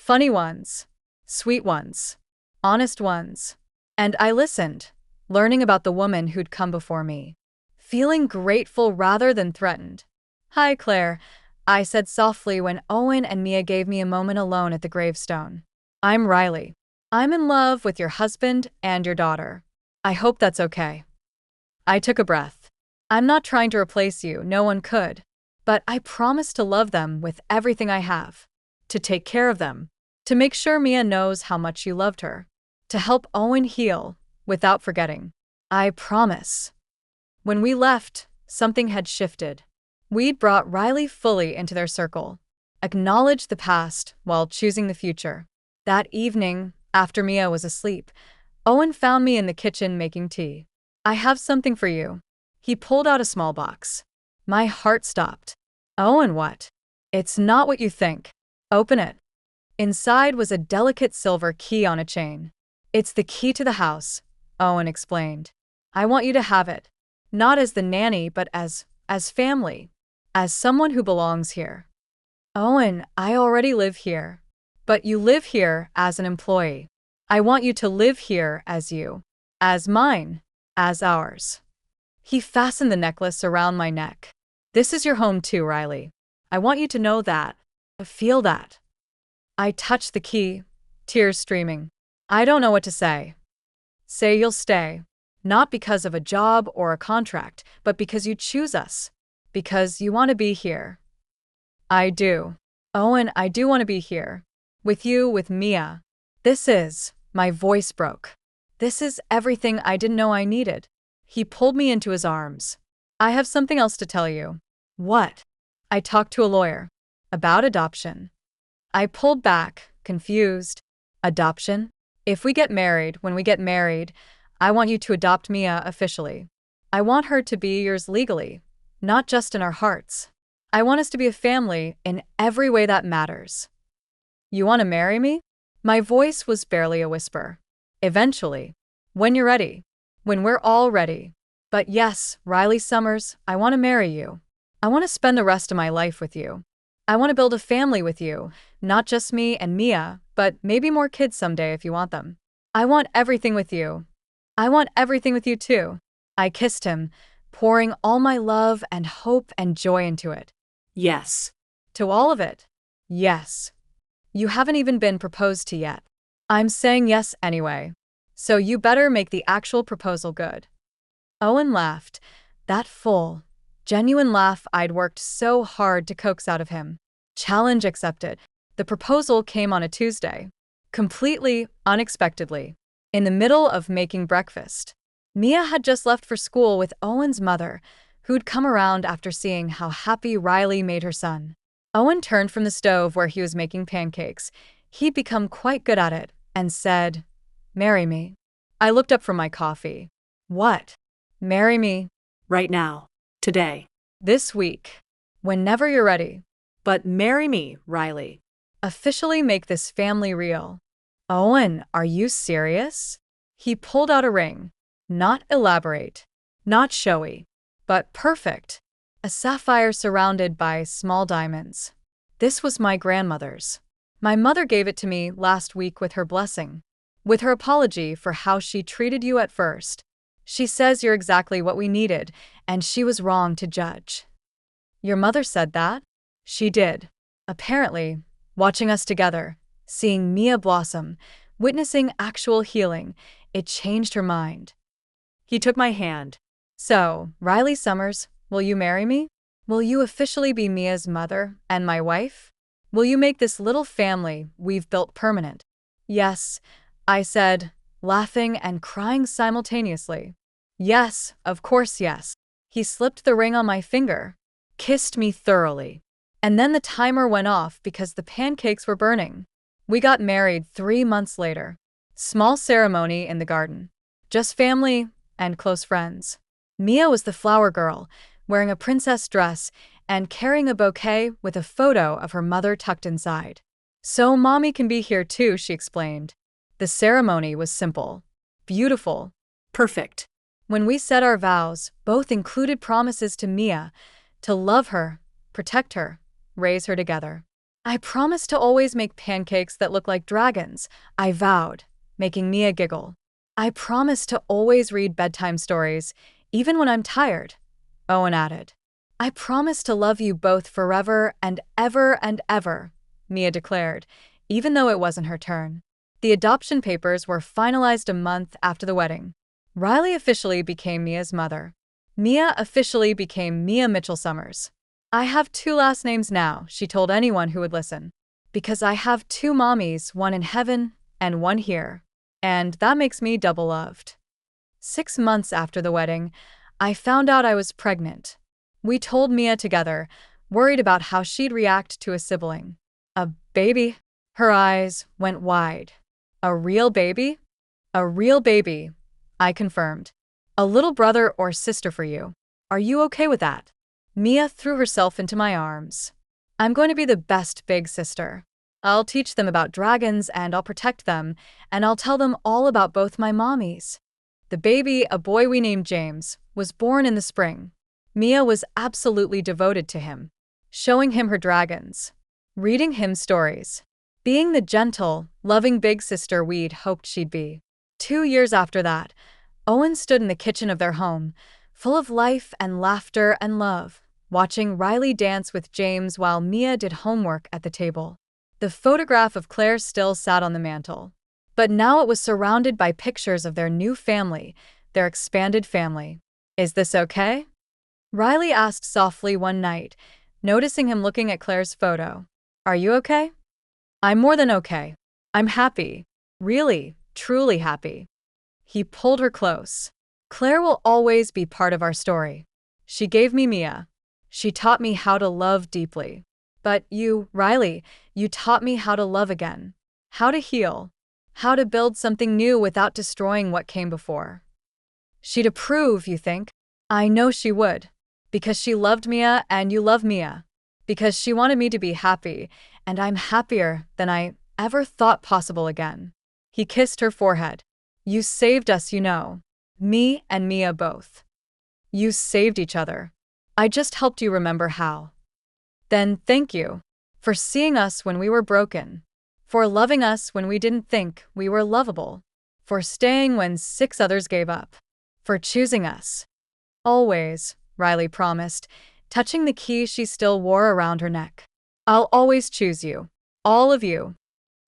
Funny ones, sweet ones, honest ones. And I listened, learning about the woman who'd come before me, feeling grateful rather than threatened. "Hi, Claire," I said softly when Owen and Mia gave me a moment alone at the gravestone. "I'm Riley. I'm in love with your husband and your daughter. I hope that's okay." I took a breath. "I'm not trying to replace you, no one could. But I promise to love them with everything I have, to take care of them, to make sure Mia knows how much you loved her, to help Owen heal without forgetting. I promise." When we left, something had shifted. We'd brought Riley fully into their circle, acknowledged the past while choosing the future. That evening, after Mia was asleep, Owen found me in the kitchen making tea. "I have something for you." He pulled out a small box. My heart stopped. "Owen, what?" "It's not what you think. Open it." Inside was a delicate silver key on a chain. "It's the key to the house," Owen explained. "I want you to have it. Not as the nanny, but as family. As someone who belongs here." "Owen, I already live here. But you live here as an employee. I want you to live here as you. As mine. As ours." He fastened the necklace around my neck. "This is your home too, Riley. I want you to know that. Feel that." I touched the key, tears streaming. "I don't know what to say." "Say you'll stay. Not because of a job or a contract, but because you choose us. Because you want to be here." "I do. Owen, I do want to be here. With you, with Mia. This is," my voice broke. "This is everything I didn't know I needed." He pulled me into his arms. "I have something else to tell you." "What?" "I talked to a lawyer. About adoption." I pulled back, confused. "Adoption?" "If we get married, when we get married, I want you to adopt Mia officially. I want her to be yours legally, not just in our hearts. I want us to be a family in every way that matters." "You want to marry me?" My voice was barely a whisper. "Eventually. When you're ready. When we're all ready. But yes, Riley Summers, I want to marry you. I want to spend the rest of my life with you. I want to build a family with you, not just me and Mia, but maybe more kids someday if you want them. I want everything with you. I want everything with you too." I kissed him, pouring all my love and hope and joy into it. Yes. To all of it. Yes. You haven't even been proposed to yet. I'm saying yes anyway. So you better make the actual proposal good. Owen laughed, that full, genuine laugh I'd worked so hard to coax out of him. Challenge accepted. The proposal came on a Tuesday. Completely unexpectedly. In the middle of making breakfast. Mia had just left for school with Owen's mother, who'd come around after seeing how happy Riley made her son. Owen turned from the stove where he was making pancakes. He'd become quite good at it, and said, "Marry me." I looked up from my coffee. "What?" "Marry me." Right now. Today. "This week. Whenever you're ready." But marry me, Riley. "Officially make this family real." "Owen, are you serious?" He pulled out a ring. Not elaborate. Not showy. But perfect. A sapphire surrounded by small diamonds. This was my grandmother's. My mother gave it to me last week with her blessing. With her apology for how she treated you at first. She says you're exactly what we needed, and she was wrong to judge. Your mother said that? She did. Apparently, watching us together, Seeing Mia blossom, witnessing actual healing, it changed her mind. He took my hand. So, Riley Summers, will you marry me? Will you officially be Mia's mother and my wife? Will you make this little family we've built permanent? Yes, I said, laughing and crying simultaneously. Yes, of course, yes. He slipped the ring on my finger, kissed me thoroughly. And then the timer went off because the pancakes were burning. We got married 3 months later. Small ceremony in the garden. Just family and close friends. Mia was the flower girl, wearing a princess dress and carrying a bouquet with a photo of her mother tucked inside. So mommy can be here too, she explained. The ceremony was simple, beautiful, Perfect. when we said our vows, both included promises to Mia to love her, protect her, raise her together. I promised to always make pancakes that look like dragons, I vowed, making Mia giggle. I promised to always read bedtime stories, even when I'm tired, Owen added. I promise to love you both forever and ever, Mia declared, even though it wasn't her turn. The adoption papers were finalized a month after the wedding. Riley officially became Mia's mother. Mia officially became Mia Mitchell Summers. I have 2 last names now, she told anyone who would listen. Because I have 2 mommies, one in heaven and one here. And that makes me double loved. 6 months after the wedding, I found out I was pregnant. We told Mia together, worried about how she'd react to a sibling. A baby? Her eyes went wide. A real baby? A real baby, I confirmed. A little brother or sister for you. Are you okay with that? Mia threw herself into my arms. I'm going to be the best big sister. I'll teach them about dragons and I'll protect them, and I'll tell them all about both my mommies. The baby, a boy we named James, was born in the spring. Mia was absolutely devoted to him, showing him her dragons, reading him stories, being the gentle, loving big sister we'd hoped she'd be. 2 years after that, Owen stood in the kitchen of their home, full of life and laughter and love, watching Riley dance with James while Mia did homework at the table. The photograph of Claire still sat on the mantel, but now it was surrounded by pictures of their new family, their expanded family. Is this okay? Riley asked softly one night, noticing him looking at Claire's photo. Are you okay? I'm more than okay. I'm happy. Really, truly happy. He pulled her close. Claire will always be part of our story. She gave me Mia. She taught me how to love deeply. But you, Riley, you taught me how to love again. How to heal. How to build something new without destroying what came before. She'd approve, you think? I know she would. Because she loved Mia and you love Mia. Because she wanted me to be happy, and I'm happier than I ever thought possible again. He kissed her forehead. You saved us, you know. Me and Mia both. You saved each other. I just helped you remember how. Then thank you for seeing us when we were broken, for loving us when we didn't think we were lovable, for staying when 6 others gave up, for choosing us. Always, Riley promised, touching the key she still wore around her neck. I'll always choose you. All of you.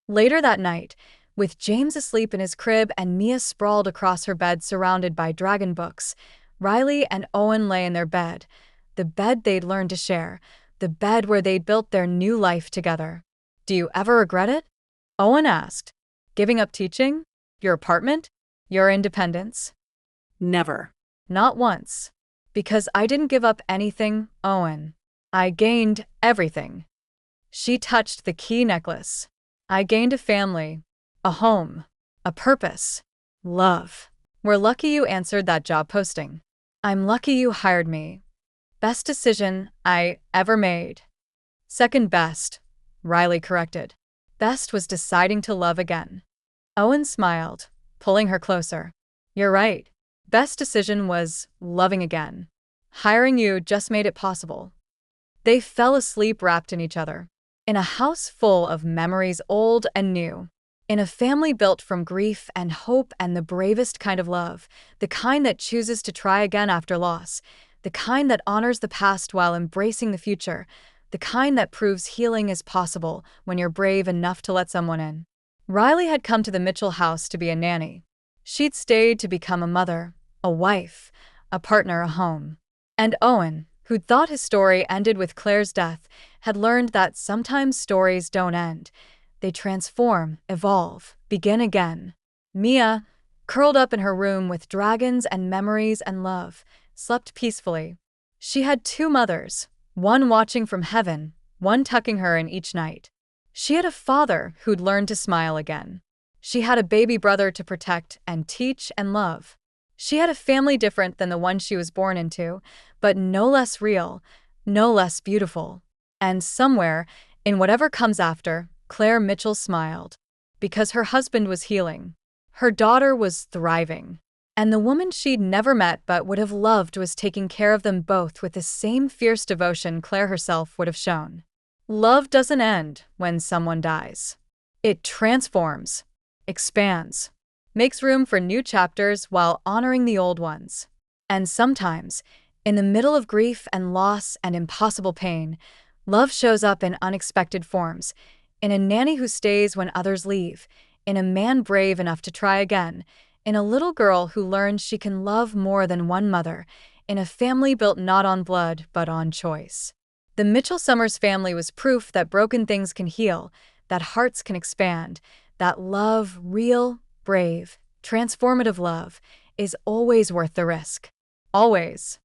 Later that night, with James asleep in his crib and Mia sprawled across her bed surrounded by dragon books, Riley and Owen lay in their bed, the bed they'd learned to share, the bed where they'd built their new life together. Do you ever regret it? Owen asked. Giving up teaching? Your apartment? Your independence? Never. Not once. Because I didn't give up anything, Owen. I gained everything. She touched the key necklace. I gained a family, a home, a purpose, love. We're lucky you answered that job posting. I'm lucky you hired me. Best decision I ever made. Second best, Riley corrected. Best was deciding to love again. Owen smiled, pulling her closer. You're right. Best decision was loving again. Hiring you just made it possible. They fell asleep wrapped in each other. In a house full of memories old and new. In a family built from grief and hope and the bravest kind of love, the kind that chooses to try again after loss, the kind that honors the past while embracing the future, the kind that proves healing is possible when you're brave enough to let someone in. Riley had come to the Mitchell house to be a nanny. She'd stayed to become a mother, a wife, a partner, a home. And Owen, who'd thought his story ended with Claire's death, had learned that sometimes stories don't end. They transform, evolve, begin again. Mia, curled up in her room with dragons and memories and love, slept peacefully. She had two mothers, one watching from heaven, one tucking her in each night. She had a father who'd learned to smile again. She had a baby brother to protect and teach and love. She had a family different than the one she was born into, but no less real, no less beautiful. And somewhere, in whatever comes after, Claire Mitchell smiled. Because her husband was healing. Her daughter was thriving. And the woman she'd never met but would have loved was taking care of them both with the same fierce devotion Claire herself would have shown. Love doesn't end when someone dies. It transforms, expands, makes room for new chapters while honoring the old ones. And sometimes, in the middle of grief and loss and impossible pain, love shows up in unexpected forms, in a nanny who stays when others leave, in a man brave enough to try again, in a little girl who learns she can love more than one mother, in a family built not on blood but on choice. The Mitchell Summers family was proof that broken things can heal, that hearts can expand, that love, real, brave, transformative love, is always worth the risk. Always.